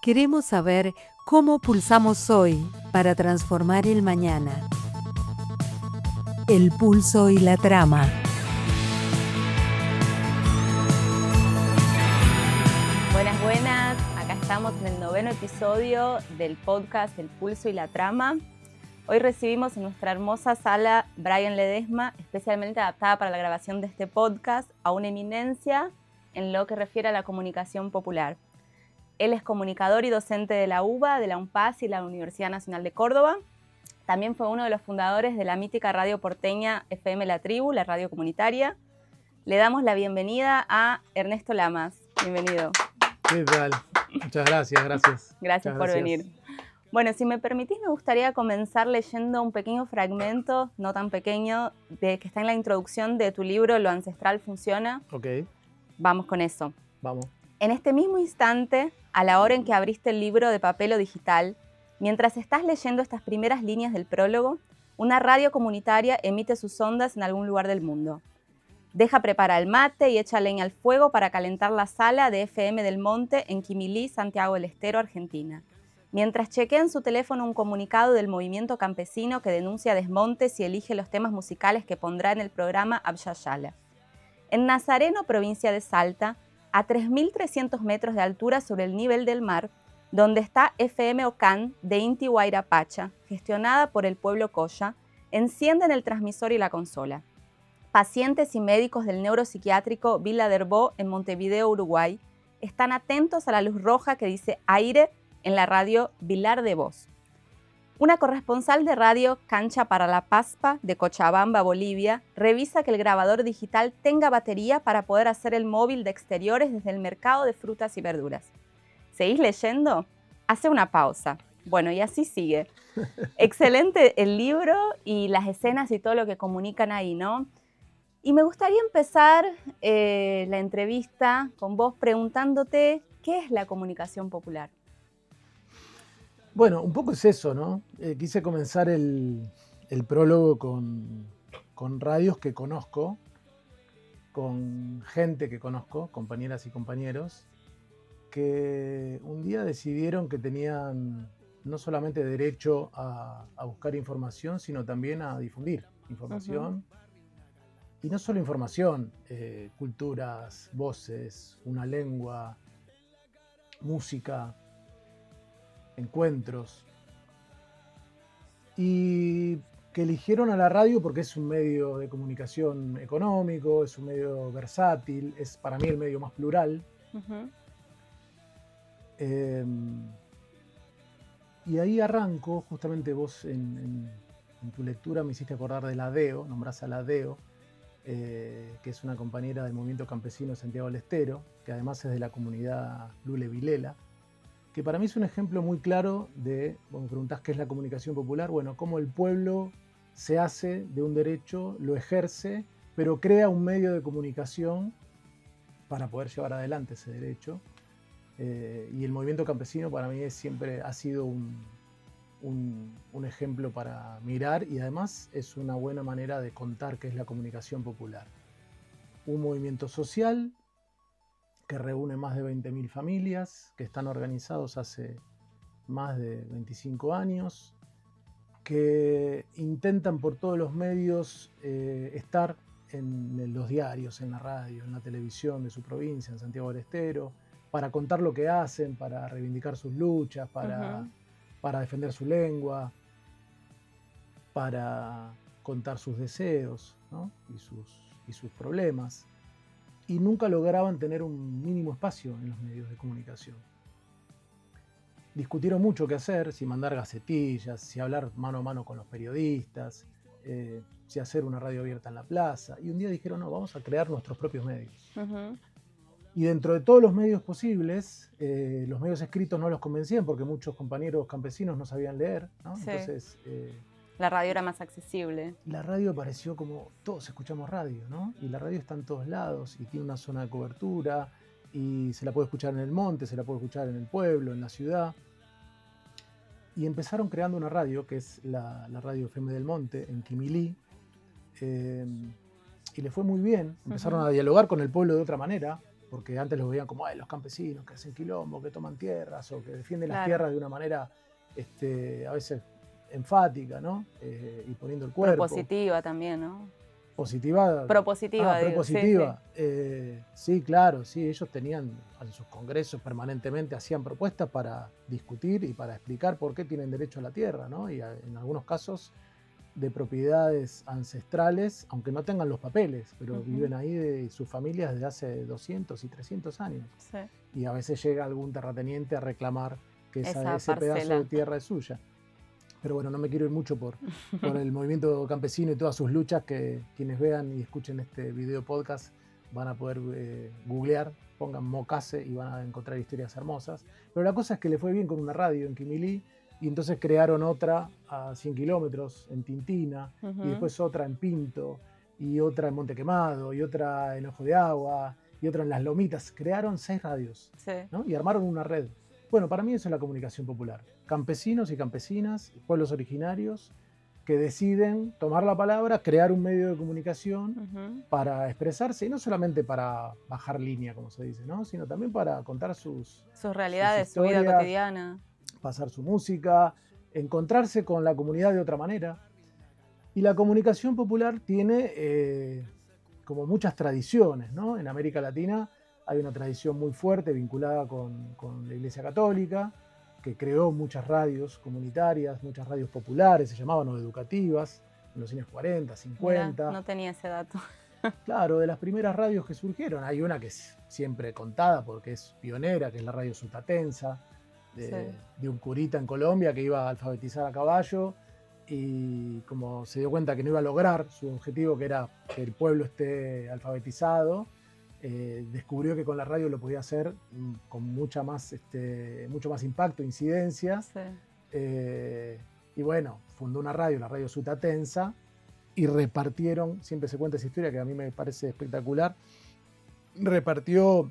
Queremos saber cómo pulsamos hoy para transformar el mañana. El pulso y la trama. Buenas, buenas. Acá estamos en el 9º episodio del podcast El pulso y la trama. Hoy recibimos en nuestra hermosa sala Brian Ledesma, especialmente adaptada para la grabación de este podcast, a una eminencia en lo que refiere a la comunicación popular. Él es comunicador y docente de la UBA, de la UNPAS y la Universidad Nacional de Córdoba. También fue uno de los fundadores de la mítica radio porteña FM La Tribu, la radio comunitaria. Le damos la bienvenida a Ernesto Lamas. Bienvenido. ¿Qué tal? Muchas gracias. Gracias por venir. Bueno, si me permitís, me gustaría comenzar leyendo un pequeño fragmento, no tan pequeño, que está en la introducción de tu libro Lo ancestral funciona. Ok. Vamos con eso. Vamos. En este mismo instante, a la hora en que abriste el libro de papel o digital, mientras estás leyendo estas primeras líneas del prólogo, una radio comunitaria emite sus ondas en algún lugar del mundo. Deja preparar el mate y echa leña al fuego para calentar la sala de FM del Monte en Quimilí, Santiago del Estero, Argentina. Mientras chequea en su teléfono un comunicado del movimiento campesino que denuncia desmontes y elige los temas musicales que pondrá en el programa Abya-Yala. En Nazareno, provincia de Salta, a 3.300 metros de altura sobre el nivel del mar, donde está FM Ocán de Inti Guayra Pacha, gestionada por el pueblo Coya, encienden el transmisor y la consola. Pacientes y médicos del neuropsiquiátrico Villa d'Herbo en Montevideo, Uruguay, están atentos a la luz roja que dice aire en la radio Vilar de Voz. Una corresponsal de radio Cancha para la Pampa de Cochabamba, Bolivia, revisa que el grabador digital tenga batería para poder hacer el móvil de exteriores desde el mercado de frutas y verduras. ¿Seguís leyendo? Hace una pausa. Bueno, y así sigue. Excelente el libro y las escenas y todo lo que comunican ahí, ¿no? Y me gustaría empezar la entrevista con vos preguntándote ¿qué es la comunicación popular? Bueno, un poco es eso, ¿no? Quise comenzar el prólogo con radios que conozco, con gente que conozco, compañeras y compañeros, que un día decidieron que tenían no solamente derecho a buscar información, sino también a difundir información. Y no solo información, culturas, voces, una lengua, música, encuentros, y que eligieron a la radio porque es un medio de comunicación económico, es un medio versátil, es para mí el medio más plural. Y ahí arranco, justamente vos en tu lectura me hiciste acordar de la DEO, nombrás a la DEO, que es una compañera del movimiento campesino de Santiago del Estero, que además es de la comunidad Lule Vilela, que para mí es un ejemplo muy claro de, vos me preguntás qué es la comunicación popular, bueno, cómo el pueblo se hace de un derecho, lo ejerce, pero crea un medio de comunicación para poder llevar adelante ese derecho. Y el movimiento campesino para mí siempre ha sido un ejemplo para mirar y además es una buena manera de contar qué es la comunicación popular. Un movimiento social que reúne más de 20.000 familias, que están organizados hace más de 25 años, que intentan por todos los medios estar en los diarios, en la radio, en la televisión de su provincia, en Santiago del Estero, para contar lo que hacen, para reivindicar sus luchas, para defender su lengua, para contar sus deseos, ¿no? y sus problemas. Y nunca lograban tener un mínimo espacio en los medios de comunicación. Discutieron mucho qué hacer, si mandar gacetillas, si hablar mano a mano con los periodistas, si hacer una radio abierta en la plaza. Y un día dijeron, no, vamos a crear nuestros propios medios. Y dentro de todos los medios posibles, los medios escritos no los convencían porque muchos compañeros campesinos no sabían leer, ¿no? Sí. Entonces, la radio era más accesible. La radio pareció como, todos escuchamos radio, ¿no? Y la radio está en todos lados y tiene una zona de cobertura y se la puede escuchar en el monte, se la puede escuchar en el pueblo, en la ciudad. Y empezaron creando una radio, que es la radio FM del Monte, en Quimilí, y le fue muy bien. Empezaron a dialogar con el pueblo de otra manera, porque antes los veían como los campesinos que hacen quilombo, que toman tierras o que defienden las Claro. tierras de una manera a veces enfática, ¿no? Y poniendo el cuerpo. Propositiva también, ¿no? Positiva. Propositiva, digo, propositiva. Sí, claro, sí, ellos tenían en sus congresos permanentemente, hacían propuestas para discutir y para explicar por qué tienen derecho a la tierra, ¿no? Y en algunos casos de propiedades ancestrales, aunque no tengan los papeles, pero viven ahí de sus familias desde hace 200 y 300 años. Sí. Y a veces llega algún terrateniente a reclamar que ese parcela. pedazo de tierra es suya. Pero bueno, no me quiero ir mucho por el movimiento campesino y todas sus luchas, que quienes vean y escuchen este video podcast van a poder googlear, pongan Mocase y van a encontrar historias hermosas. Pero la cosa es que le fue bien con una radio en Quimilí, y entonces crearon otra a 100 kilómetros en Tintina, y después otra en Pinto, y otra en Monte Quemado, y otra en Ojo de Agua, y otra en Las Lomitas. Crearon 6 radios, Sí. ¿no? Y armaron una red. Bueno, para mí eso es la comunicación popular. Campesinos y campesinas, pueblos originarios, que deciden tomar la palabra, crear un medio de comunicación para expresarse, y no solamente para bajar línea, como se dice, ¿no? Sino también para contar sus realidades, su historias, vida cotidiana. pasar su música, encontrarse con la comunidad de otra manera. Y la comunicación popular tiene como muchas tradiciones, ¿no? En América Latina hay una tradición muy fuerte vinculada con la Iglesia Católica, que creó muchas radios comunitarias, muchas radios populares, se llamaban, o educativas, en los años 40, 50. Mirá, no tenía ese dato. Claro, de las primeras radios que surgieron. Hay una que es siempre contada porque es pionera, que es la radio Sutatensa, de un curita en Colombia que iba a alfabetizar a caballo, y como se dio cuenta que no iba a lograr su objetivo, que era que el pueblo esté alfabetizado, descubrió que con la radio lo podía hacer con mucho más impacto, incidencia. Sí. Y bueno, fundó una radio, la radio Sutatensa, y repartieron, siempre se cuenta esa historia que a mí me parece espectacular, repartió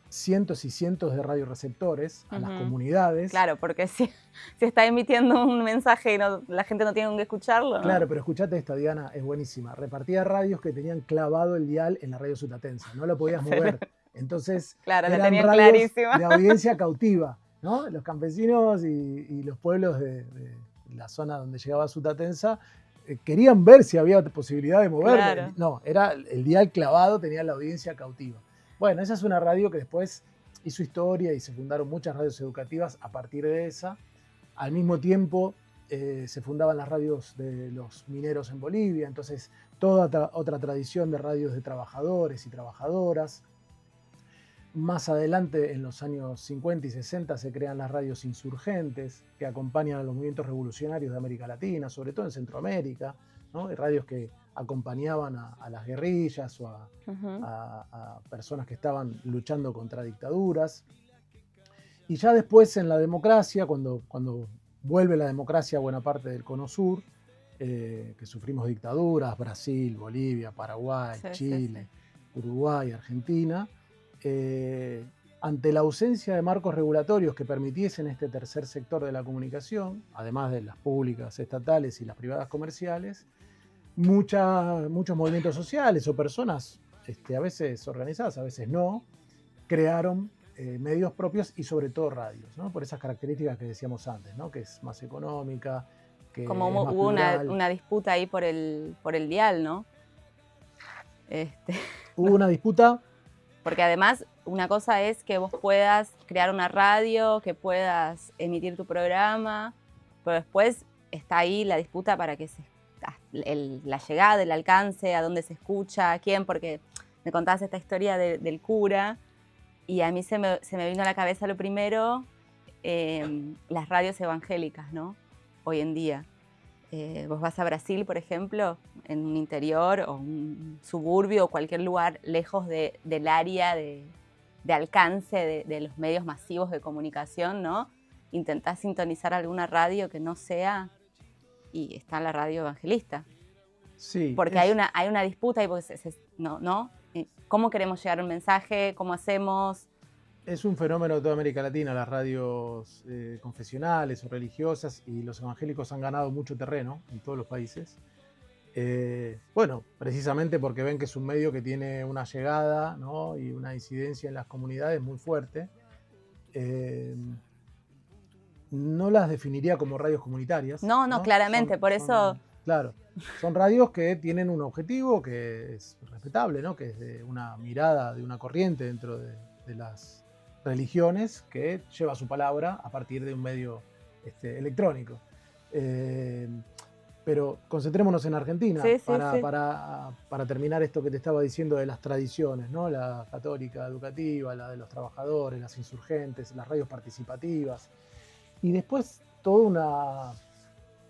cientos y cientos de radioreceptores a las comunidades. Claro, porque si está emitiendo un mensaje y la gente no tiene que escucharlo, ¿no? Claro, pero escuchate esta, Diana, es buenísima. Repartía radios que tenían clavado el dial en la radio Sutatensa, no lo podías mover. Entonces, claro, la eran tenían radios clarísima. de audiencia cautiva, ¿no? Los campesinos y los pueblos de la zona donde llegaba Sutatensa querían ver si había posibilidad de moverlo. Claro. No, era el dial clavado, tenía la audiencia cautiva. Bueno, esa es una radio que después hizo historia y se fundaron muchas radios educativas a partir de esa. Al mismo tiempo se fundaban las radios de los mineros en Bolivia, entonces toda otra tradición de radios de trabajadores y trabajadoras. Más adelante, en los años 50 y 60, se crean las radios insurgentes, que acompañan a los movimientos revolucionarios de América Latina, sobre todo en Centroamérica, ¿no? Hay radios que acompañaban a las guerrillas o a personas que estaban luchando contra dictaduras. Y ya después, en la democracia, cuando vuelve la democracia a buena parte del Cono Sur, que sufrimos dictaduras, Brasil, Bolivia, Paraguay, Chile, Uruguay, Argentina, ante la ausencia de marcos regulatorios que permitiesen este tercer sector de la comunicación, además de las públicas estatales y las privadas comerciales, muchos movimientos sociales o personas, a veces organizadas, a veces no, crearon medios propios y sobre todo radios, ¿no? Por esas características que decíamos antes, ¿no? Que es más económica, que como es más hubo plural. una disputa ahí por el dial, ¿no? Hubo una disputa. Porque además, una cosa es que vos puedas crear una radio, que puedas emitir tu programa, pero después está ahí la disputa para que la llegada, el alcance, a dónde se escucha, a quién, porque me contabas esta historia del cura, y a mí se me vino a la cabeza lo primero, las radios evangélicas, ¿no? Hoy en día. Vos vas a Brasil, por ejemplo, en un interior o un suburbio o cualquier lugar lejos del área de alcance de los medios masivos de comunicación, ¿no? Intentás sintonizar alguna radio que no sea, y está la radio evangelista. Sí. Porque hay una disputa y ¿no? ¿Cómo queremos llegar un mensaje? ¿Cómo hacemos? Es un fenómeno de toda América Latina, las radios confesionales o religiosas, y los evangélicos han ganado mucho terreno en todos los países. Bueno, precisamente porque ven que es un medio que tiene una llegada, ¿no? Y una incidencia en las comunidades muy fuerte. No las definiría como radios comunitarias. No, no, claramente, por eso... Claro, son radios que tienen un objetivo que es respetable, ¿no? Que es de una mirada, de una corriente dentro de las religiones que lleva su palabra a partir de un medio electrónico. Pero concentrémonos en Argentina Sí, sí, sí. para terminar esto que te estaba diciendo de las tradiciones, ¿no? La católica educativa, la de los trabajadores, las insurgentes, las radios participativas. Y después toda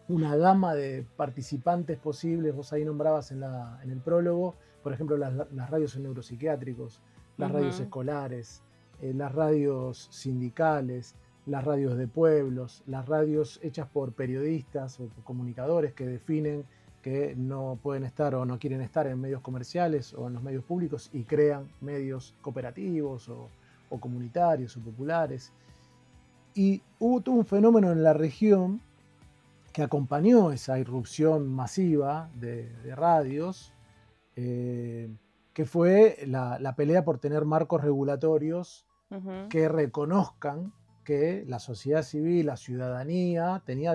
una gama de participantes posibles. Vos ahí nombrabas en el prólogo, por ejemplo, las radios en neuropsiquiátricos, las radios escolares, las radios sindicales, las radios de pueblos, las radios hechas por periodistas o comunicadores que definen que no pueden estar o no quieren estar en medios comerciales o en los medios públicos y crean medios cooperativos o comunitarios o populares. Y hubo todo un fenómeno en la región que acompañó esa irrupción masiva de radios, que fue la pelea por tener marcos regulatorios que reconozcan que la sociedad civil, la ciudadanía, tiene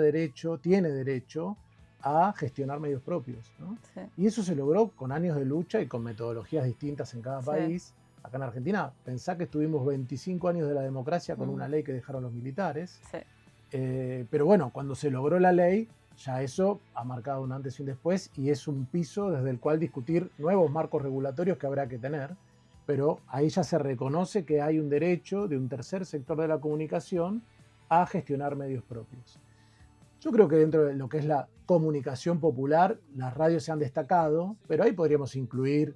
derecho a gestionar medios propios, ¿no? Sí. Y eso se logró con años de lucha y con metodologías distintas en cada país. Acá en Argentina, pensá que estuvimos 25 años de la democracia con una ley que dejaron los militares. Sí. Pero bueno, cuando se logró la ley, ya eso ha marcado un antes y un después y es un piso desde el cual discutir nuevos marcos regulatorios que habrá que tener. Pero ahí ya se reconoce que hay un derecho de un tercer sector de la comunicación a gestionar medios propios. Yo creo que dentro de lo que es la comunicación popular, las radios se han destacado, pero ahí podríamos incluir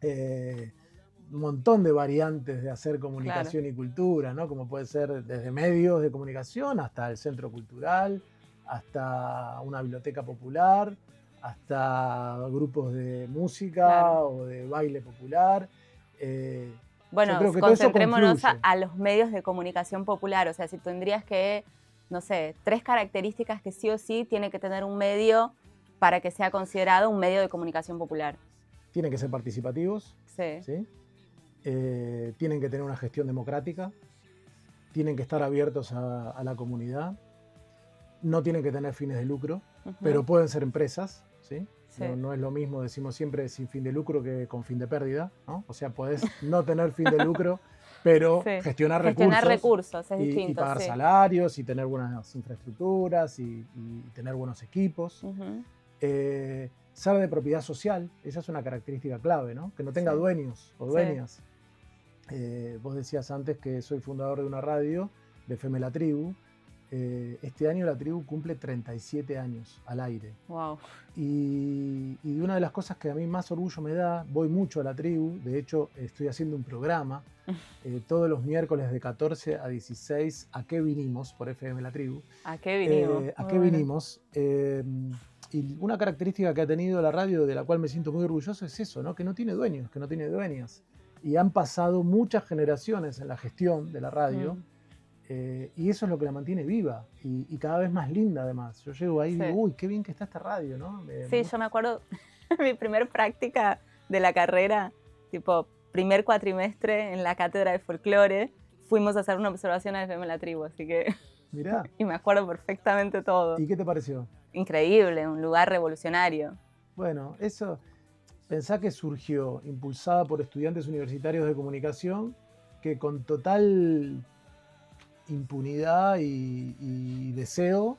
un montón de variantes de hacer comunicación y cultura, ¿no? Como puede ser desde medios de comunicación hasta el centro cultural, hasta una biblioteca popular, hasta grupos de música o de baile popular. Bueno, creo que concentrémonos a los medios de comunicación popular. O sea, si tendrías que, no sé, 3 características que sí o sí tiene que tener un medio para que sea considerado un medio de comunicación popular. Tienen que ser participativos. Sí. ¿Sí? Tienen que tener una gestión democrática. Tienen que estar abiertos a la comunidad. No tienen que tener fines de lucro, pero pueden ser empresas, ¿sí? Sí. No es lo mismo, decimos siempre, sin fin de lucro que con fin de pérdida, ¿no? O sea, podés no tener fin de lucro, pero gestionar recursos es distinto, y pagar salarios y tener buenas infraestructuras y tener buenos equipos. Ser de propiedad social, esa es una característica clave, ¿no? Que no tenga dueños o dueñas. Vos decías antes que soy fundador de una radio, de FM La Tribu. Este año La Tribu cumple 37 años al aire. Wow. Y una de las cosas que a mí más orgullo me da, voy mucho a La Tribu, de hecho estoy haciendo un programa todos los miércoles de 14 a 16, ¿A qué vinimos? Por FM La Tribu. ¿A qué vinimos? ¿A qué vinimos? Y una característica que ha tenido la radio, de la cual me siento muy orgulloso, es eso, ¿no? Que no tiene dueños, que no tiene dueñas. Y han pasado muchas generaciones en la gestión de la radio. Y eso es lo que la mantiene viva y cada vez más linda además. Yo llego ahí y digo, uy, qué bien que está esta radio, ¿no? Yo me acuerdo mi primer práctica de la carrera, tipo primer cuatrimestre en la cátedra de folclore, fuimos a hacer una observación a FM La Tribu, así que... Mirá. Y me acuerdo perfectamente todo. ¿Y qué te pareció? Increíble, un lugar revolucionario. Bueno, eso, pensá que surgió impulsada por estudiantes universitarios de comunicación que con total impunidad y deseo,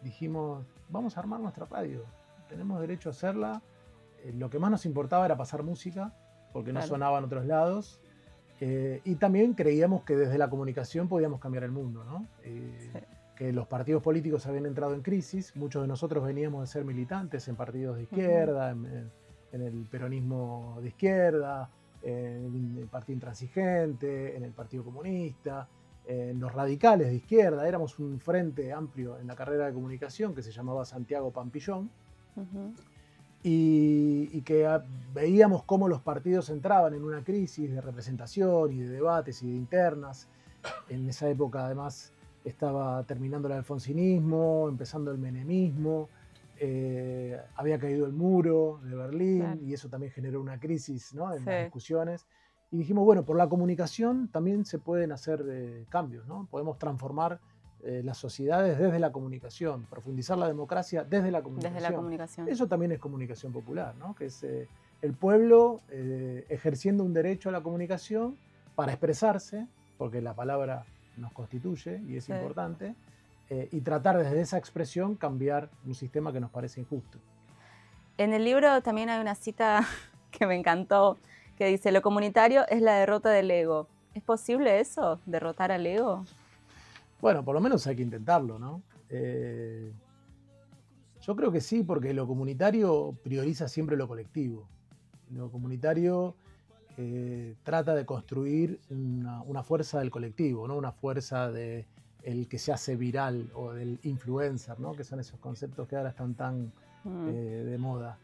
dijimos, vamos a armar nuestra radio, tenemos derecho a hacerla. Lo que más nos importaba era pasar música, porque no sonaba en otros lados, y también creíamos que desde la comunicación podíamos cambiar el mundo, ¿no? Que los partidos políticos habían entrado en crisis, muchos de nosotros veníamos de ser militantes en partidos de izquierda, en el peronismo de izquierda, en el Partido Intransigente, en el Partido Comunista, en los radicales de izquierda. Éramos un frente amplio en la carrera de comunicación que se llamaba Santiago Pampillón, y que veíamos cómo los partidos entraban en una crisis de representación y de debates y de internas. En esa época además estaba terminando el alfonsinismo, empezando el menemismo, había caído el muro de Berlín, Claro. y eso también generó una crisis, ¿no?, en Sí. las discusiones. Y dijimos, bueno, por la comunicación también se pueden hacer cambios, ¿no? Podemos transformar las sociedades desde la comunicación, profundizar la democracia desde la comunicación. Desde la comunicación. Eso también es comunicación popular, ¿no? Que es el pueblo ejerciendo un derecho a la comunicación para expresarse, porque la palabra nos constituye y es Sí. importante, y tratar desde esa expresión cambiar un sistema que nos parece injusto. En el libro también hay una cita que me encantó, que dice, lo comunitario es la derrota del ego. ¿Es posible eso, derrotar al ego? Bueno, por lo menos hay que intentarlo, ¿no? Yo creo que sí, porque lo comunitario prioriza siempre lo colectivo. Lo comunitario trata de construir una fuerza del colectivo, ¿no? Una fuerza de el que se hace viral o del influencer, ¿no? Que son esos conceptos que ahora están tan de moda.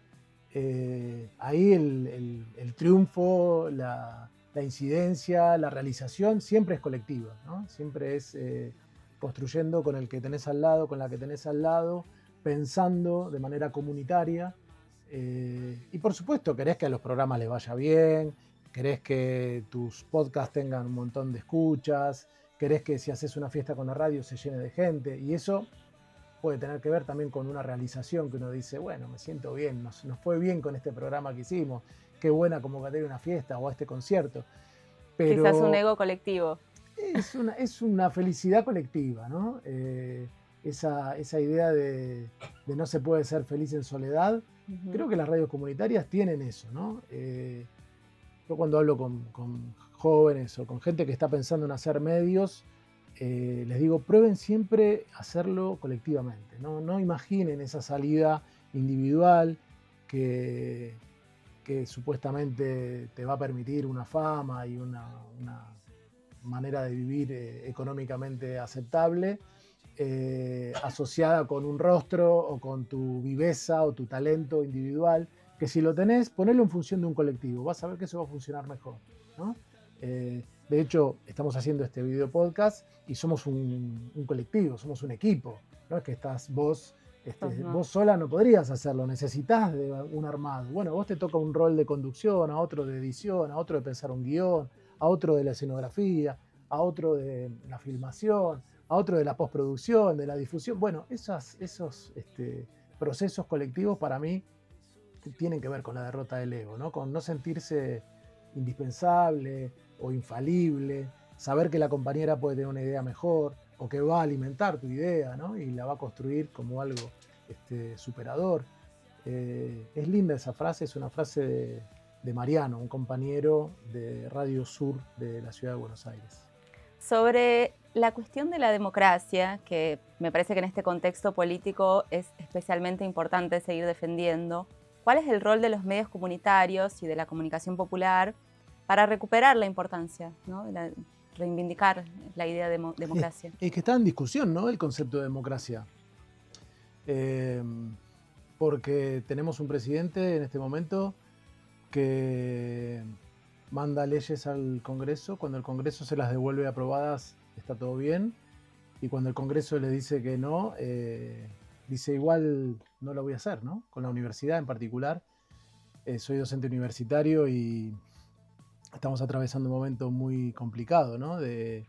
Ahí el triunfo, la incidencia, la realización siempre es colectiva, ¿no? Siempre es construyendo con el que tenés al lado, con la que tenés al lado, pensando de manera comunitaria. Y por supuesto querés que a los programas les vaya bien, querés que tus podcasts tengan un montón de escuchas, querés que si haces una fiesta con la radio se llene de gente, y eso puede tener que ver también con una realización que uno dice, bueno, me siento bien, nos fue bien con este programa que hicimos, qué buena convocatoria a una fiesta o a este concierto. Pero quizás un ego colectivo. es una felicidad colectiva, ¿no? Esa idea de no se puede ser feliz en soledad. Creo que las radios comunitarias tienen eso, ¿no? Yo cuando hablo con jóvenes o con gente que está pensando en hacer medios, les digo, prueben siempre hacerlo colectivamente, ¿no? No imaginen esa salida individual que supuestamente te va a permitir una fama y una manera de vivir económicamente aceptable, asociada con un rostro o con tu viveza o tu talento individual, que si lo tenés, ponelo en función de un colectivo, vas a ver que eso va a funcionar mejor, ¿no? De hecho, estamos haciendo este video podcast y somos un colectivo, somos un equipo, no es que estás vos, vos sola no podrías hacerlo, necesitas de un armado. Bueno, vos te toca un rol de conducción, a otro de edición, a otro de pensar un guión, a otro de la escenografía, a otro de la filmación, a otro de la postproducción, de la difusión. Bueno, esos procesos colectivos para mí tienen que ver con la derrota del ego, ¿no? Con no sentirse indispensable o infalible, saber que la compañera puede tener una idea mejor o que va a alimentar tu idea, ¿no? Y la va a construir como algo superador. Es linda esa frase, es una frase de Mariano, un compañero de Radio Sur de la ciudad de Buenos Aires. Sobre la cuestión de la democracia, que me parece que en este contexto político es especialmente importante seguir defendiendo, ¿cuál es el rol de los medios comunitarios y de la comunicación popular para recuperar la importancia, ¿no? De reivindicar la idea de democracia? Es que está en discusión, ¿no?, el concepto de democracia. Porque tenemos un presidente en este momento que manda leyes al Congreso, cuando el Congreso se las devuelve aprobadas está todo bien, y cuando el Congreso le dice que no, dice igual no lo voy a hacer, ¿no? Con la universidad en particular. Soy docente universitario y estamos atravesando un momento muy complicado, ¿no?, de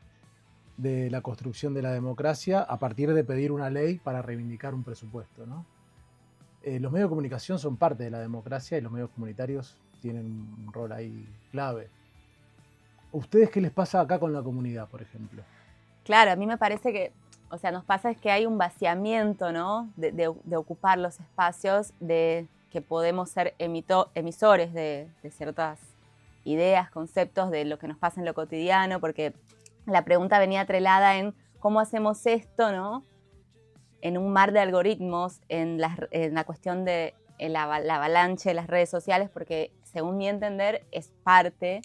la construcción de la democracia a partir de pedir una ley para reivindicar un presupuesto, ¿no? Los medios de comunicación son parte de la democracia y los medios comunitarios tienen un rol ahí clave. ¿Ustedes qué les pasa acá con la comunidad, por ejemplo? Claro, a mí me parece que, o sea, nos pasa es que hay un vaciamiento, ¿no?, de ocupar los espacios, de que podemos ser emisores de ciertas ideas, conceptos de lo que nos pasa en lo cotidiano, porque la pregunta venía atrelada en cómo hacemos esto, ¿no?, en un mar de algoritmos, en la cuestión de la avalancha de las redes sociales, porque según mi entender es parte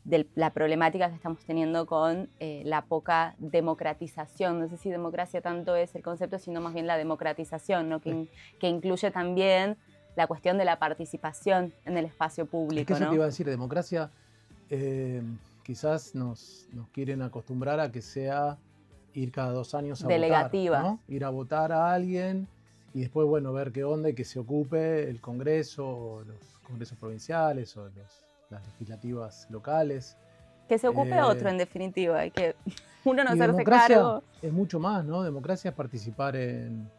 de la problemática que estamos teniendo con la poca democratización. No sé si democracia tanto es el concepto, sino más bien la democratización, ¿no?, que incluye también la cuestión de la participación en el espacio público. Es que eso, ¿no?, te iba a decir, democracia quizás nos quieren acostumbrar a que sea ir cada 2 años a delegativa, votar, ¿no? Ir a votar a alguien y después, bueno, ver qué onda y que se ocupe el Congreso, o los congresos provinciales o las legislativas locales. Que se ocupe otro, Eh, en definitiva, y que uno no y hacerse democracia cargo. es mucho más, ¿no? Democracia es participar en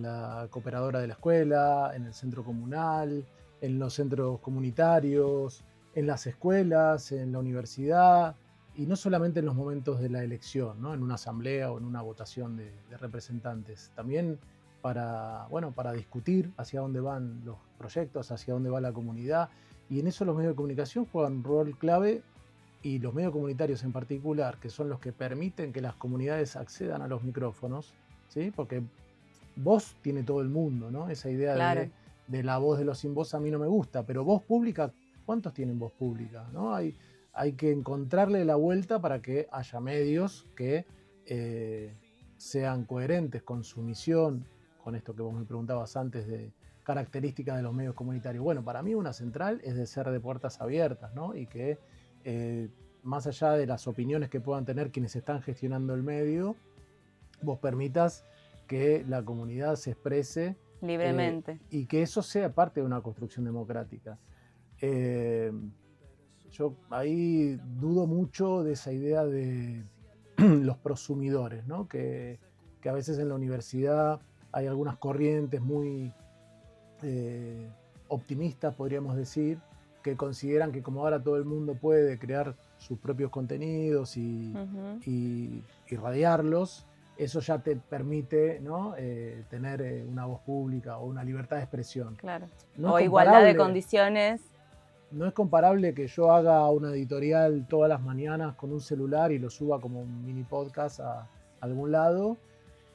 la cooperadora de la escuela, en el centro comunal, en los centros comunitarios, en las escuelas, en la universidad, y no solamente en los momentos de la elección, ¿no? En una asamblea o en una votación de representantes. También para, bueno, para discutir hacia dónde van los proyectos, hacia dónde va la comunidad. Y en eso los medios de comunicación juegan un rol clave, y los medios comunitarios en particular, que son los que permiten que las comunidades accedan a los micrófonos, ¿sí? Porque voz tiene todo el mundo, ¿no? Esa idea Claro. de la voz de los sin voz a mí no me gusta, pero voz pública, ¿cuántos tienen voz pública? ¿No? Hay que encontrarle la vuelta para que haya medios que sean coherentes con su misión, con esto que vos me preguntabas antes de características de los medios comunitarios. Bueno, para mí una central es de ser de puertas abiertas, ¿no? Y que más allá de las opiniones que puedan tener quienes están gestionando el medio, vos permitas que la comunidad se exprese Libremente. y que eso sea parte de una construcción democrática. Yo ahí dudo mucho de esa idea de los prosumidores, ¿no? Que a veces en la universidad hay algunas corrientes muy optimistas, podríamos decir, que consideran que como ahora todo el mundo puede crear sus propios contenidos y irradiarlos, eso ya te permite, ¿no? Tener una voz pública o una libertad de expresión. Claro. No O es igualdad de comparable- condiciones. No es comparable que yo haga una editorial todas las mañanas con un celular y lo suba como un mini podcast a algún lado,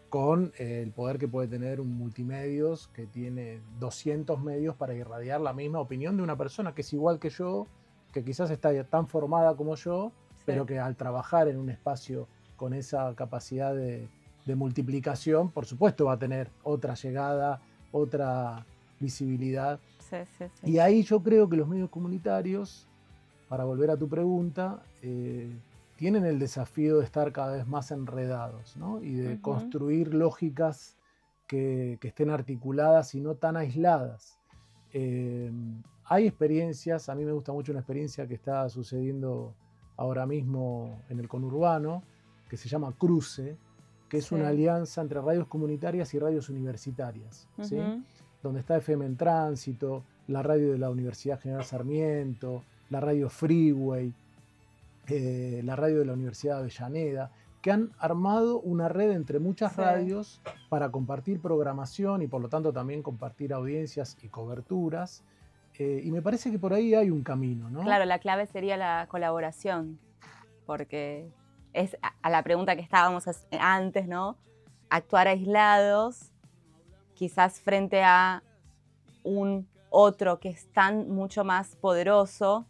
con el poder que puede tener un multimedios que tiene 200 medios para irradiar la misma opinión de una persona que es igual que yo, que quizás está tan formada como yo, Sí. pero que al trabajar en un espacio con esa capacidad de multiplicación, por supuesto va a tener otra llegada, otra visibilidad. Sí, sí, sí. Y ahí yo creo que los medios comunitarios, para volver a tu pregunta, tienen el desafío de estar cada vez más enredados, ¿no? Y de construir lógicas que estén articuladas y no tan aisladas. Hay experiencias, a mí me gusta mucho una experiencia que está sucediendo ahora mismo en el conurbano, que se llama Cruce, que es una alianza entre radios comunitarias y radios universitarias, ¿sí? Donde está FM en Tránsito, la radio de la Universidad General Sarmiento, la radio Freeway, la radio de la Universidad de Avellaneda, que han armado una red entre muchas radios para compartir programación y por lo tanto también compartir audiencias y coberturas. Y me parece que por ahí hay un camino, ¿no? Claro, la clave sería la colaboración, porque es a la pregunta que estábamos antes, ¿no? Actuar aislados, quizás frente a un otro que es tan mucho más poderoso,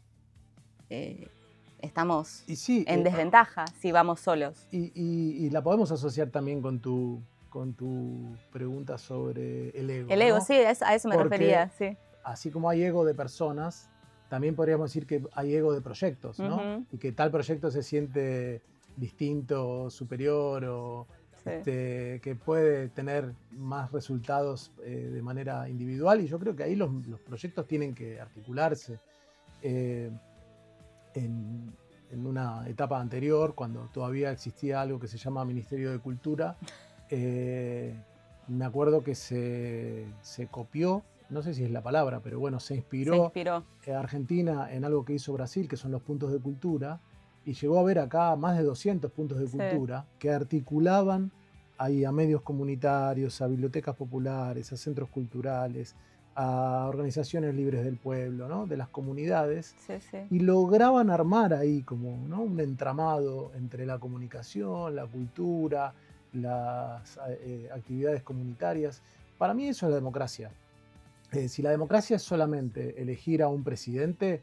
estamos en desventaja si vamos solos. Y la podemos asociar también con tu pregunta sobre el ego. El ego, ¿no? sí, a eso me refería, sí. Así como hay ego de personas, también podríamos decir que hay ego de proyectos, ¿no? Y que tal proyecto se siente distinto, superior o que puede tener más resultados de manera individual. Y yo creo que ahí los proyectos tienen que articularse. En una etapa anterior, cuando todavía existía algo que se llama Ministerio de Cultura, me acuerdo que se copió, no sé si es la palabra, pero bueno, se inspiró Argentina en algo que hizo Brasil, que son los puntos de cultura, y llegó a haber acá más de 200 puntos de cultura que articulaban ahí a medios comunitarios, a bibliotecas populares, a centros culturales, a organizaciones libres del pueblo, ¿no? De las comunidades, y lograban armar ahí como, ¿no? Un entramado entre la comunicación, la cultura, las actividades comunitarias. Para mí eso es la democracia. Si la democracia es solamente elegir a un presidente,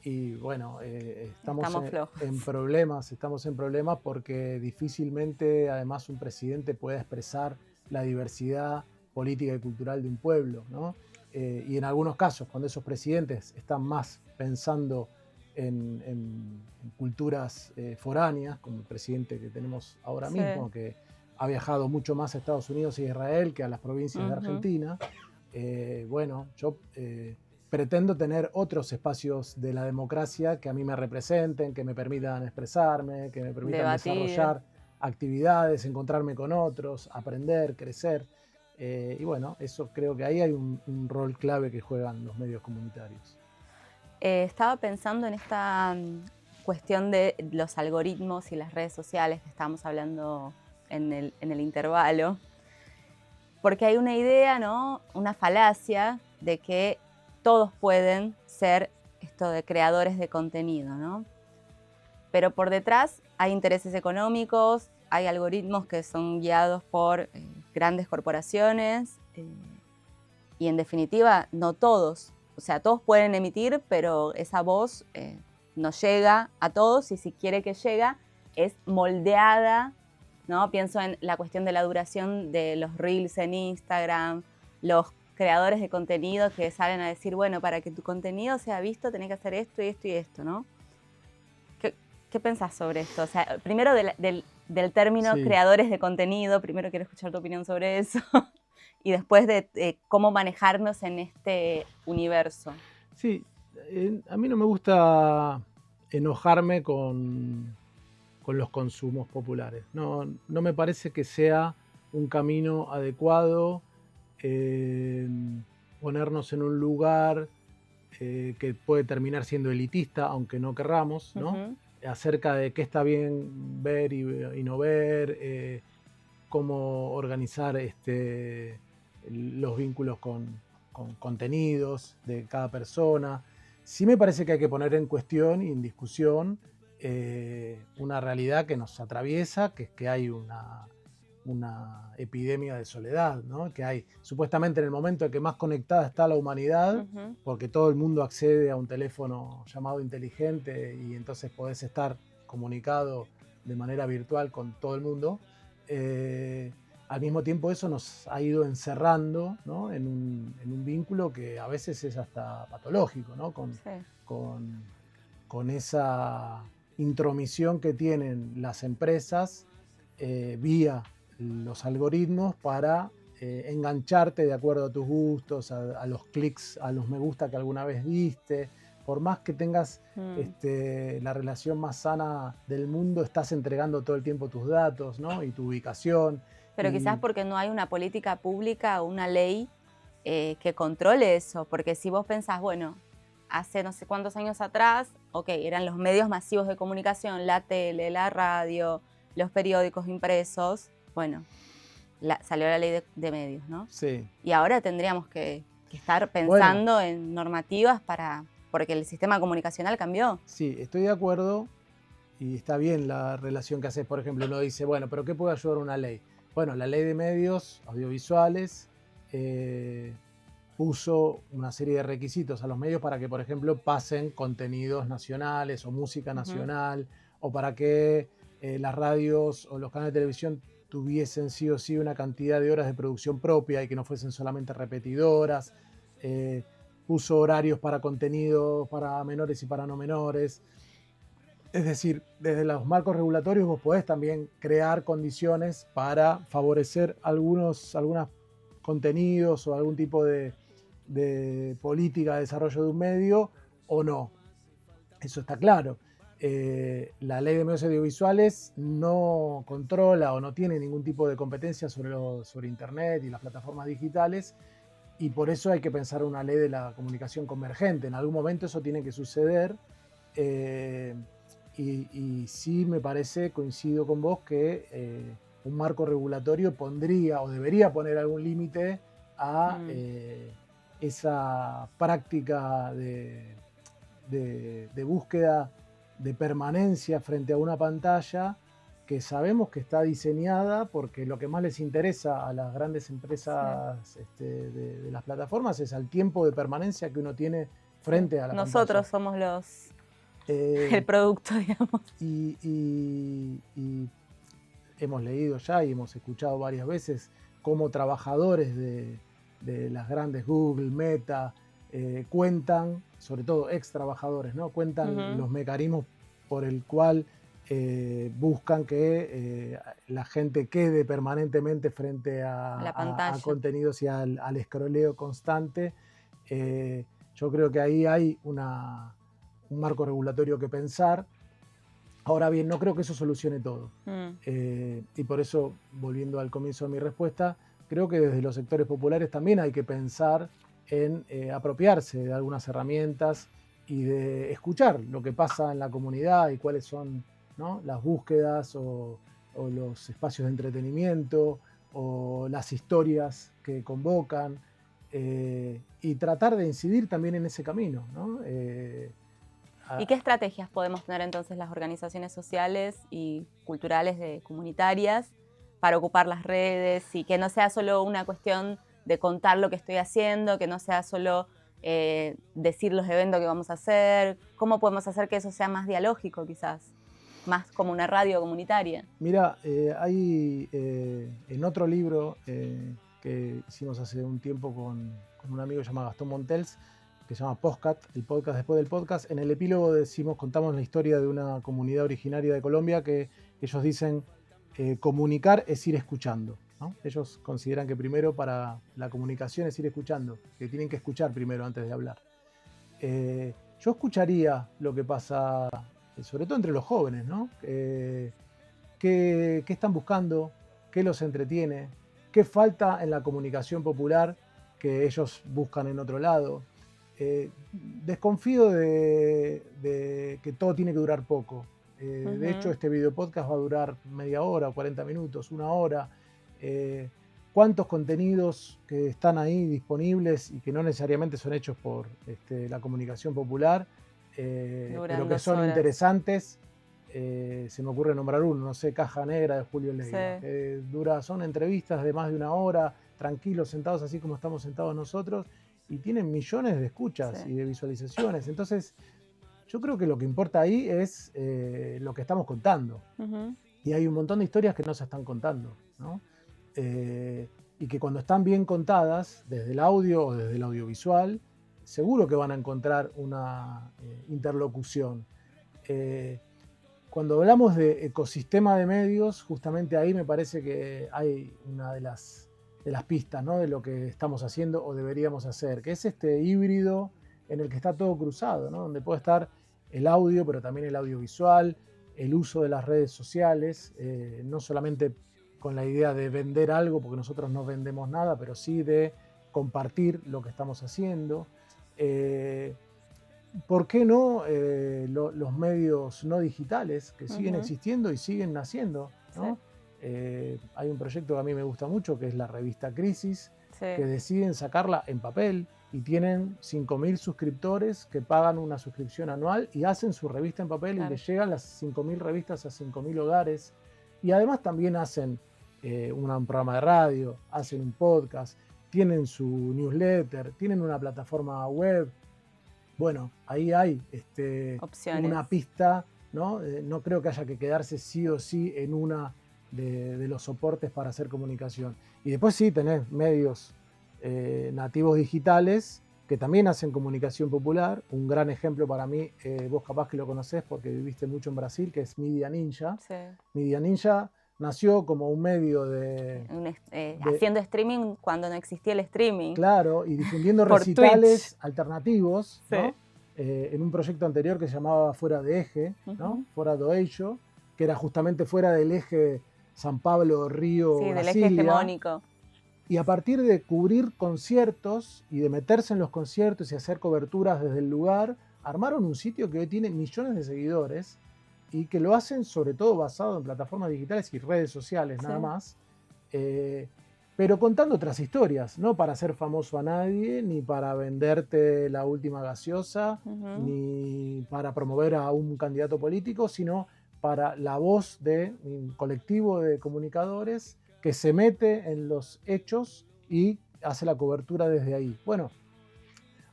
y bueno, estamos en problemas porque difícilmente además un presidente pueda expresar la diversidad política y cultural de un pueblo, ¿no? Y en algunos casos, cuando esos presidentes están más pensando en culturas foráneas, como el presidente que tenemos ahora mismo, que ha viajado mucho más a Estados Unidos y a Israel que a las provincias de Ujú. Argentina. Bueno, yo pretendo tener otros espacios de la democracia que a mí me representen, que me permitan expresarme, que me permitan Debatir. desarrollar actividades, encontrarme con otros, aprender, crecer. Y bueno, eso creo que ahí hay un rol clave que juegan los medios comunitarios. Estaba pensando en esta cuestión de los algoritmos y las redes sociales que estábamos hablando en el intervalo, porque hay una idea, ¿no? Una falacia de que todos pueden ser esto de creadores de contenido, ¿no? Pero por detrás hay intereses económicos, hay algoritmos que son guiados por grandes corporaciones y en definitiva no todos. O sea, todos pueden emitir, pero esa voz no llega a todos y si quiere que llega es moldeada, ¿no? Pienso en la cuestión de la duración de los reels en Instagram, los creadores de contenido que salen a decir, bueno, para que tu contenido sea visto tenés que hacer esto y esto y esto, ¿no? ¿Qué pensás sobre esto? O sea, primero del término Sí. creadores de contenido, primero quiero escuchar tu opinión sobre eso, y después de cómo manejarnos en este universo. Sí, a mí no me gusta enojarme con los consumos populares. No, no me parece que sea un camino adecuado ponernos en un lugar que puede terminar siendo elitista, aunque no querramos, ¿no? Ujú. Acerca de qué está bien ver y no ver, cómo organizar los vínculos con contenidos de cada persona. Sí me parece que hay que poner en cuestión y en discusión una realidad que nos atraviesa, que es que hay una epidemia de soledad, ¿no? Que hay supuestamente en el momento en que más conectada está la humanidad, Ujú. porque todo el mundo accede a un teléfono llamado inteligente y entonces podés estar comunicado de manera virtual con todo el mundo. Al mismo tiempo eso nos ha ido encerrando, ¿no? en un vínculo que a veces es hasta patológico, ¿no? Sí. Con esa intromisión que tienen las empresas vía los algoritmos para engancharte de acuerdo a tus gustos, a los clics, a los me gusta que alguna vez viste. Por más que tengas la relación más sana del mundo, estás entregando todo el tiempo tus datos, ¿no? Y tu ubicación. Pero Y quizás porque no hay una política pública o una ley que controle eso, porque si vos pensás, bueno, hace no sé cuántos años atrás, ok, eran los medios masivos de comunicación, la tele, la radio, los periódicos impresos, bueno, salió la ley de medios, ¿no? sí, Y ahora tendríamos que estar bueno, pensando en normativas porque el sistema comunicacional cambió. sí, estoy de acuerdo y está bien la relación que haces. Por ejemplo, uno dice, bueno, pero ¿qué puede ayudar una ley? Bueno, la ley de medios audiovisuales puso una serie de requisitos a los medios para que, por ejemplo, pasen contenidos nacionales o música nacional, o para que las radios o los canales de televisión tuviesen sí o sí una cantidad de horas de producción propia y que no fuesen solamente repetidoras. Puso horarios para contenidos para menores y para no menores. Es decir, desde los marcos regulatorios vos podés también crear condiciones para favorecer algunos contenidos o algún tipo de política de desarrollo de un medio o no. Eso está claro. La ley de medios audiovisuales no controla o no tiene ningún tipo de competencia sobre Internet y las plataformas digitales y por eso hay que pensar una ley de la comunicación convergente. En algún momento eso tiene que suceder. Y sí me parece, coincido con vos, que un marco regulatorio pondría o debería poner algún límite a esa práctica de búsqueda de permanencia frente a una pantalla que sabemos que está diseñada porque lo que más les interesa a las grandes empresas de las plataformas es el tiempo de permanencia que uno tiene frente a la Nosotros pantalla. somos el producto, digamos. Y hemos leído ya y hemos escuchado varias veces cómo trabajadores de las grandes Google, Meta, cuentan, sobre todo ex trabajadores, ¿no? Cuentan los mecanismos por el cual buscan que la gente quede permanentemente frente La a pantalla. contenidos y al escroleo constante. Yo creo que ahí hay un marco regulatorio que pensar. Ahora bien, no creo que eso solucione todo. Y por eso, volviendo al comienzo de mi respuesta, creo que desde los sectores populares también hay que pensar en apropiarse de algunas herramientas y de escuchar lo que pasa en la comunidad y cuáles son, ¿no?, las búsquedas o los espacios de entretenimiento o las historias que convocan, y tratar de incidir también en ese camino, ¿no? ¿Y qué estrategias podemos tener entonces las organizaciones sociales y culturales comunitarias para ocupar las redes y que no sea solo una cuestión de contar lo que estoy haciendo, que no sea solo decir los eventos que vamos a hacer? ¿Cómo podemos hacer que eso sea más dialógico quizás? Más como una radio comunitaria. Mira, hay en otro libro que hicimos hace un tiempo con un amigo llamado Gastón Montels, que se llama Postcat, el podcast después del podcast. En el epílogo contamos la historia de una comunidad originaria de Colombia que ellos dicen comunicar es ir escuchando, ¿no? Ellos consideran que primero para la comunicación es ir escuchando, que tienen que escuchar primero antes de hablar. Yo escucharía lo que pasa, sobre todo entre los jóvenes, ¿no? ¿Qué están buscando? ¿Qué los entretiene? ¿Qué falta en la comunicación popular que ellos buscan en otro lado? Desconfío de que todo tiene que durar poco. De hecho, este video podcast va a durar media hora, 40 minutos, una hora. ¿Cuántos contenidos que están ahí disponibles y que no necesariamente son hechos por la comunicación popular, pero que son interesantes? Se me ocurre nombrar uno, no sé, Caja Negra de Julio Leiva. Sí. Son entrevistas de más de una hora, tranquilos, sentados así como estamos sentados nosotros, y tienen millones de escuchas y de visualizaciones. Entonces, yo creo que lo que importa ahí es lo que estamos contando. Y hay un montón de historias que no se están contando, ¿no? Y que cuando están bien contadas, desde el audio o desde el audiovisual, seguro que van a encontrar una interlocución. Cuando hablamos de ecosistema de medios, justamente ahí me parece que hay una de las pistas, ¿no?, de lo que estamos haciendo o deberíamos hacer, que es este híbrido en el que está todo cruzado, ¿no?, donde puede estar el audio, pero también el audiovisual, el uso de las redes sociales, no solamente con la idea de vender algo, porque nosotros no vendemos nada, pero sí de compartir lo que estamos haciendo. ¿Por qué no los medios no digitales que siguen existiendo y siguen naciendo, ¿no? Hay un proyecto que a mí me gusta mucho, que es la revista Crisis, que deciden sacarla en papel y tienen 5.000 suscriptores que pagan una suscripción anual y hacen su revista en papel, y les llegan las 5.000 revistas a 5.000 hogares. Y además también hacen un programa de radio, hacen un podcast, tienen su newsletter, tienen una plataforma web. Bueno, ahí hay una pista, ¿no? No creo que haya que quedarse sí o sí en una de los soportes para hacer comunicación. Y después sí tenés medios nativos digitales que también hacen comunicación popular. Un gran ejemplo para mí, vos capaz que lo conocés porque viviste mucho en Brasil, que es Media Ninja. Sí. Media Ninja nació como un medio haciendo streaming cuando no existía el streaming. Claro, y difundiendo recitales alternativos, ¿no? Sí. En un proyecto anterior que se llamaba Fuera de Eje, ¿no? Fora do Eixo, que era justamente fuera del eje San Pablo, Río, sí, Brasilia. Del eje hegemónico. Y a partir de cubrir conciertos y de meterse en los conciertos y hacer coberturas desde el lugar, armaron un sitio que hoy tiene millones de seguidores y que lo hacen sobre todo basado en plataformas digitales y redes sociales, nada más, pero contando otras historias, no para hacer famoso a nadie, ni para venderte la última gaseosa, ni para promover a un candidato político, sino para la voz de un colectivo de comunicadores que se mete en los hechos y hace la cobertura desde ahí. Bueno,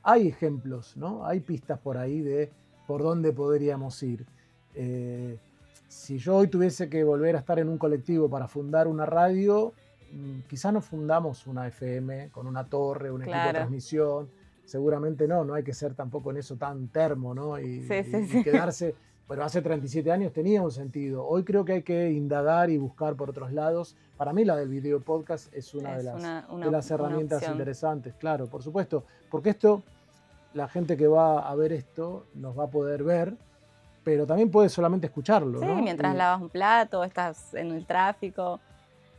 hay ejemplos, ¿no? Hay pistas por ahí de por dónde podríamos ir. Si yo hoy tuviese que volver a estar en un colectivo para fundar una radio, quizás no fundamos una FM con una torre, un equipo de transmisión. Seguramente no hay que ser tampoco en eso tan termo, ¿no? Y quedarse. pero hace 37 años tenía un sentido. Hoy creo que hay que indagar y buscar por otros lados. Para mí la del video podcast es una de las herramientas opción interesantes, claro, por supuesto. Porque esto, la gente que va a ver esto nos va a poder ver, pero también puede solamente escucharlo, Sí, ¿no? mientras lavas un plato, estás en el tráfico.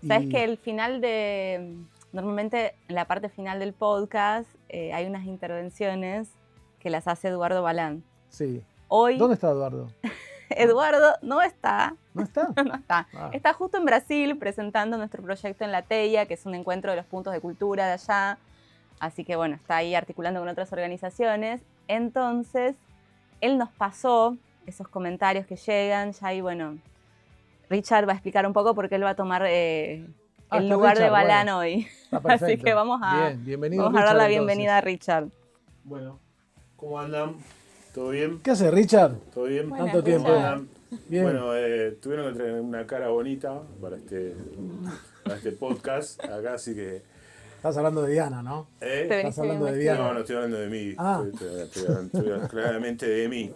Sabes que el final normalmente en la parte final del podcast hay unas intervenciones que las hace Eduardo Balán. Sí. Hoy, ¿Dónde está Eduardo? Eduardo no está. ¿No está? No está. Ah. Está justo en Brasil presentando nuestro proyecto en La Teia, que es un encuentro de los puntos de cultura de allá. Así que bueno, está ahí articulando con otras organizaciones. Entonces, él nos pasó esos comentarios que llegan. Ya ahí, bueno, Richard va a explicar un poco porque él va a tomar el lugar de Balán hoy. Así que vamos a dar la bienvenida a Richard. Bueno, ¿cómo andan? ¿Todo bien? ¿Qué hace Richard? ¿Todo bien? Buenas, Tanto tiempo. Richard. Bien. Bueno, tuvieron que traer una cara bonita para este podcast acá, así que... Estás hablando de Diana, ¿no? Te Estás venís hablando bien de vestido. Diana. No estoy hablando de mí. Ah. Estoy claramente de mí.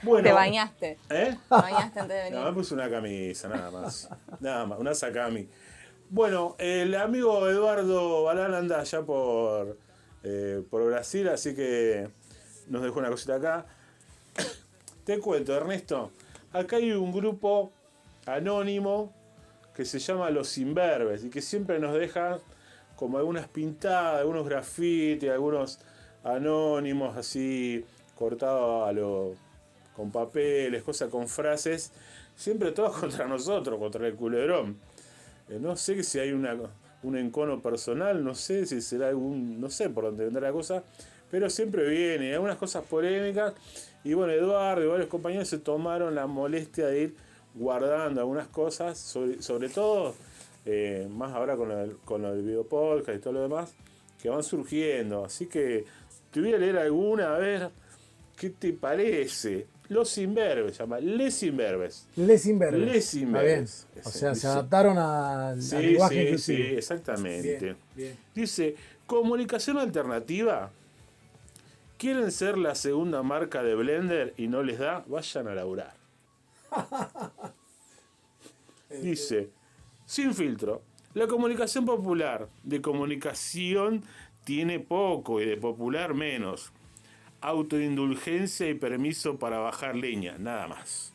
Bueno, Te bañaste. ¿Eh? Te bañaste antes de venir. No, me puse una camisa, nada más. Nada más, una sacami. Bueno, el amigo Eduardo Balán anda allá por Brasil, así que nos dejó una cosita acá. Te cuento, Ernesto. Acá hay un grupo anónimo que se llama Los Imberbes y que siempre nos deja como algunas pintadas, algunos grafitis, algunos anónimos así cortados con papeles, cosas con frases, siempre todos contra nosotros, contra el culebrón. No sé si hay un encono personal, no sé si será no sé por dónde vendrá la cosa, pero siempre viene, algunas cosas polémicas, y bueno, Eduardo y varios compañeros se tomaron la molestia de ir guardando algunas cosas, sobre todo, más ahora con lo del video podcast y todo lo demás, que van surgiendo, así que te voy a leer alguna, a ver, ¿qué te parece? Los Imberbes, se llama Les Imberbes. Les Imberbes. Les Imberbes. Está bien. O sea, se adaptaron al lenguaje inclusivo. Sí, exactamente. Bien, bien. Dice, comunicación alternativa. ¿Quieren ser la segunda marca de Blender y no les da? Vayan a laburar. Dice, sin filtro. La comunicación popular de comunicación tiene poco y de popular menos. Autoindulgencia y permiso para bajar leña, nada más.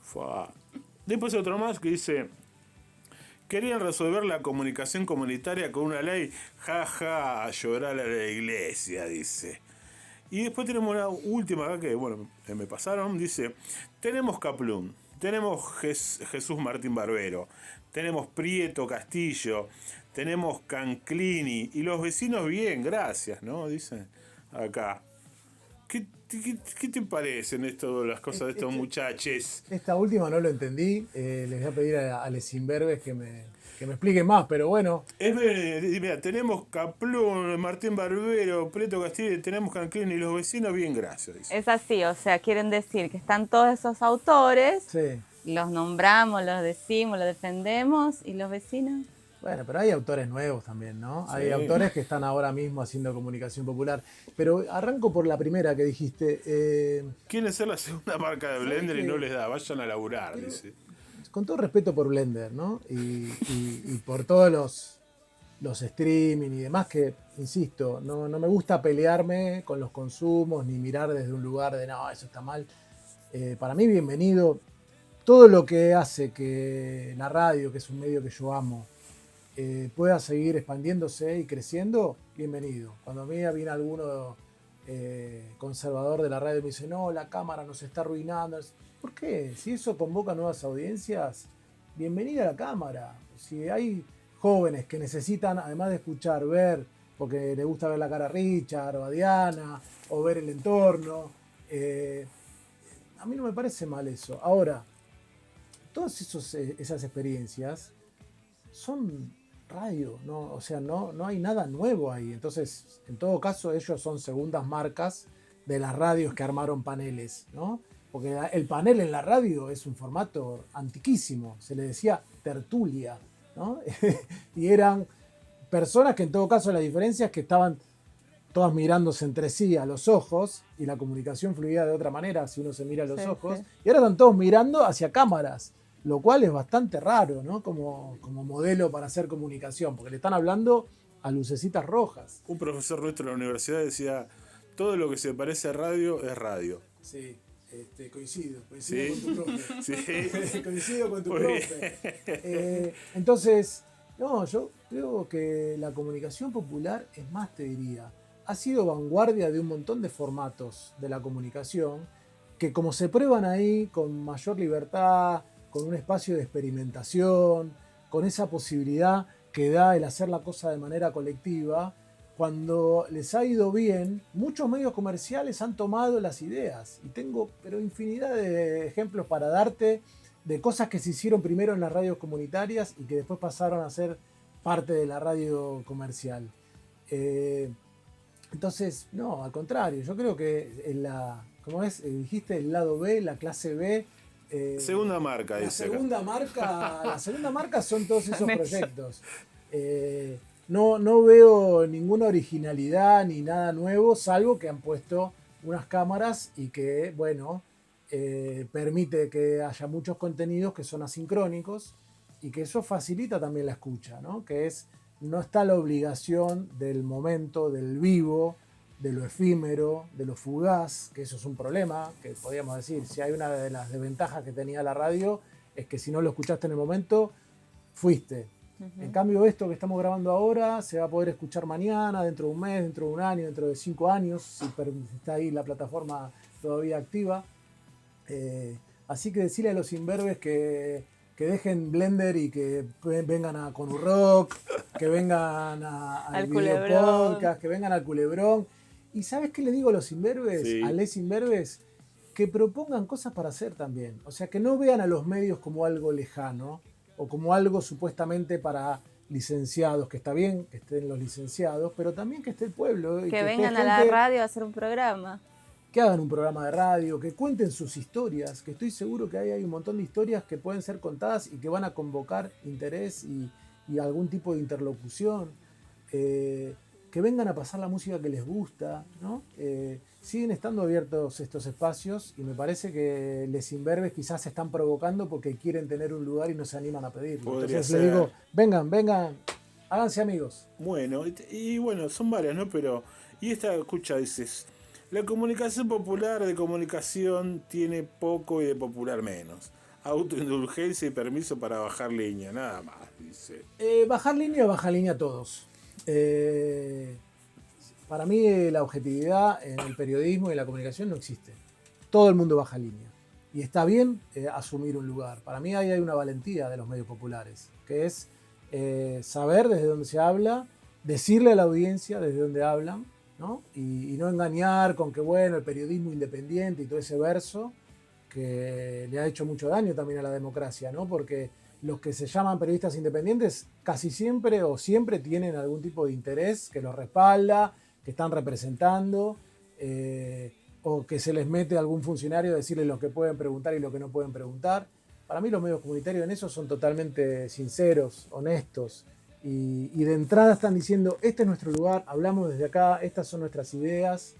Fua. Después otro más que dice, querían resolver la comunicación comunitaria con una ley, jaja, a llorar a la iglesia, dice. Y después tenemos una última acá que, bueno, me pasaron, dice, tenemos Kaplún, tenemos Jesús Martín Barbero, tenemos Prieto Castillo, tenemos Canclini, y los vecinos bien, gracias, ¿no? Dice acá. ¿Qué te parecen las cosas de estos muchachos? Esta última no lo entendí. Les voy a pedir a Les Imberbes que me expliquen más, pero bueno. Mira, tenemos Kaplún, Martín Barbero, Prieto Castillo, tenemos Canclini y los vecinos bien, gracias. Dice. Es así, o sea, quieren decir que están todos esos autores, Sí. los nombramos, los decimos, los defendemos, y los vecinos. Bueno, pero hay autores nuevos también, ¿no? Sí. Hay autores que están ahora mismo haciendo comunicación popular. Pero arranco por la primera que dijiste. Quieren ser la segunda marca de Blender y no les da, vayan a laburar, dice. Con todo respeto por Blender, ¿no? Y por todos los streaming y demás que, insisto, no me gusta pelearme con los consumos ni mirar desde un lugar de, no, eso está mal. Para mí, bienvenido. Todo lo que hace que la radio, que es un medio que yo amo, pueda seguir expandiéndose y creciendo, bienvenido. Cuando a mí viene alguno conservador de la radio y me dice, no, la cámara nos está arruinando. ¿Por qué? Si eso convoca nuevas audiencias, bienvenida a la cámara. Si hay jóvenes que necesitan, además de escuchar, ver, porque les gusta ver la cara a Richard o a Diana, o ver el entorno, a mí no me parece mal eso. Ahora, todas esas experiencias son radio, ¿no? O sea, no hay nada nuevo ahí. Entonces, en todo caso, ellos son segundas marcas de las radios que armaron paneles, ¿no? Porque el panel en la radio es un formato antiquísimo, se le decía tertulia, ¿no? Y eran personas que en todo caso la diferencia es que estaban todas mirándose entre sí a los ojos, y la comunicación fluía de otra manera si uno se mira a los ojos, y ahora están todos mirando hacia cámaras, lo cual es bastante raro, ¿no? Como modelo para hacer comunicación, porque le están hablando a lucecitas rojas. Un profesor nuestro de la universidad decía, todo lo que se parece a radio es radio. Sí, coincido ¿sí? Con tu profe. Sí. Coincido con tu Muy profe. Entonces, no, yo creo que la comunicación popular, es más, te diría, ha sido vanguardia de un montón de formatos de la comunicación que, como se prueban ahí con mayor libertad, con un espacio de experimentación, con esa posibilidad que da el hacer la cosa de manera colectiva, cuando les ha ido bien, muchos medios comerciales han tomado las ideas. Y tengo pero infinidad de ejemplos para darte de cosas que se hicieron primero en las radios comunitarias y que después pasaron a ser parte de la radio comercial. Entonces, no, al contrario, yo creo que ¿cómo es? Dijiste el lado B, la clase B. Segunda marca, la dice segunda marca, la segunda marca son todos esos proyectos. No veo ninguna originalidad ni nada nuevo, salvo que han puesto unas cámaras y que, bueno, permite que haya muchos contenidos que son asincrónicos y que eso facilita también la escucha, ¿no? Que no está la obligación del momento, del vivo, de lo efímero, de lo fugaz, que eso es un problema, que podríamos decir, si hay una de las desventajas que tenía la radio, es que si no lo escuchaste en el momento, fuiste. En cambio, esto que estamos grabando ahora se va a poder escuchar mañana, dentro de un mes, dentro de un año, dentro de 5 años, si está ahí la plataforma todavía activa. Así que decirle a los imberbes que dejen Blender y que vengan a Conurrock, que vengan al Videopodcast, que vengan al Culebrón. ¿Y sabes qué le digo a los imberbes? Sí. A les imberbes, que propongan cosas para hacer también. O sea, que no vean a los medios como algo lejano o como algo supuestamente para licenciados, que está bien que estén los licenciados, pero también que esté el pueblo. Y Que esté vengan a la gente radio a hacer un programa. que hagan un programa de radio, que cuenten sus historias, que estoy seguro que hay un montón de historias que pueden ser contadas y que van a convocar interés y algún tipo de interlocución. Que vengan a pasar la música que les gusta, ¿no? Siguen estando abiertos estos espacios y me parece que les imberbes quizás se están provocando porque quieren tener un lugar y no se animan a pedirlo. Podría Entonces ser. les digo, vengan, háganse amigos. Bueno, y bueno, son varias, ¿no? Pero, y esta, escucha, dices, la comunicación popular de comunicación tiene poco y de popular menos. Autoindulgencia y permiso para bajar línea, nada más, dice. Baja línea todos. Para mí la objetividad en el periodismo y en la comunicación no existe. Todo el mundo baja línea. Y está bien asumir un lugar. Para mí ahí hay una valentía de los medios populares, que es saber desde dónde se habla, decirle a la audiencia desde dónde hablan, ¿no? Y no engañar con que, bueno, el periodismo independiente y todo ese verso que le ha hecho mucho daño también a la democracia, ¿no? Porque los que se llaman periodistas independientes casi siempre o siempre tienen algún tipo de interés que los respalda, que están representando, o que se les mete a algún funcionario a decirles lo que pueden preguntar y lo que no pueden preguntar. Para mí los medios comunitarios en eso son totalmente sinceros, honestos, y de entrada están diciendo, este es nuestro lugar, hablamos desde acá, estas son nuestras ideas,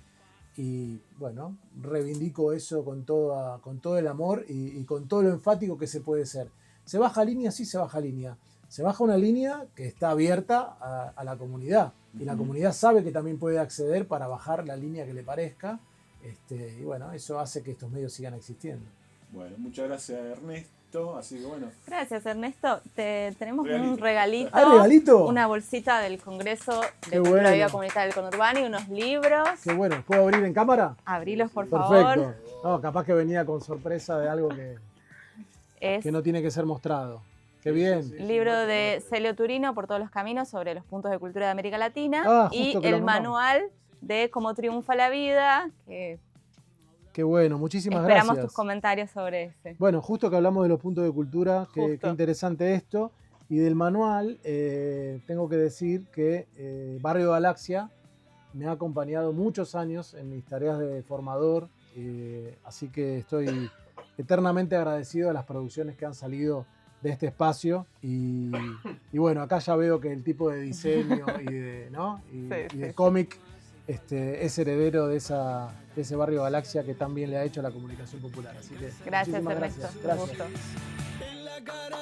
y bueno, reivindico eso con todo el amor y con todo lo enfático que se puede ser. ¿Se baja línea? Sí, se baja línea. Se baja una línea que está abierta a la comunidad. Y la comunidad sabe que también puede acceder para bajar la línea que le parezca. Y bueno, eso hace que estos medios sigan existiendo. Bueno, muchas gracias, Ernesto. Así que bueno. Gracias, Ernesto. Tenemos Regalito. un regalito. ¿Hay regalito? Una bolsita del Congreso Qué de bueno. la Vida Comunitaria del Conurbano y unos libros. Qué bueno. ¿Puedo abrir en cámara? Abrilos, por Perfecto. favor. No, capaz que venía con sorpresa de algo Es que no tiene que ser mostrado. Qué bien. libro de Celio Turino, Por todos los caminos, sobre los puntos de cultura de América Latina. Ah, y justo que lo el nombramos. manual de Cómo triunfa la vida, que Qué bueno. Muchísimas esperamos gracias. tus comentarios sobre ese. Bueno, justo que hablamos de los puntos de cultura, qué Justo. interesante esto. Y del manual, tengo que decir que Barrio Galaxia me ha acompañado muchos años en mis tareas de formador, así que estoy eternamente agradecido a las producciones que han salido de este espacio. Y bueno, acá ya veo que el tipo de diseño y de, ¿no? y de Sí. cómic es heredero de ese barrio Galaxia que tan bien le ha hecho a la comunicación popular. Así que Gracias, muchísimas Ernesto. gracias. Un Gracias. gusto.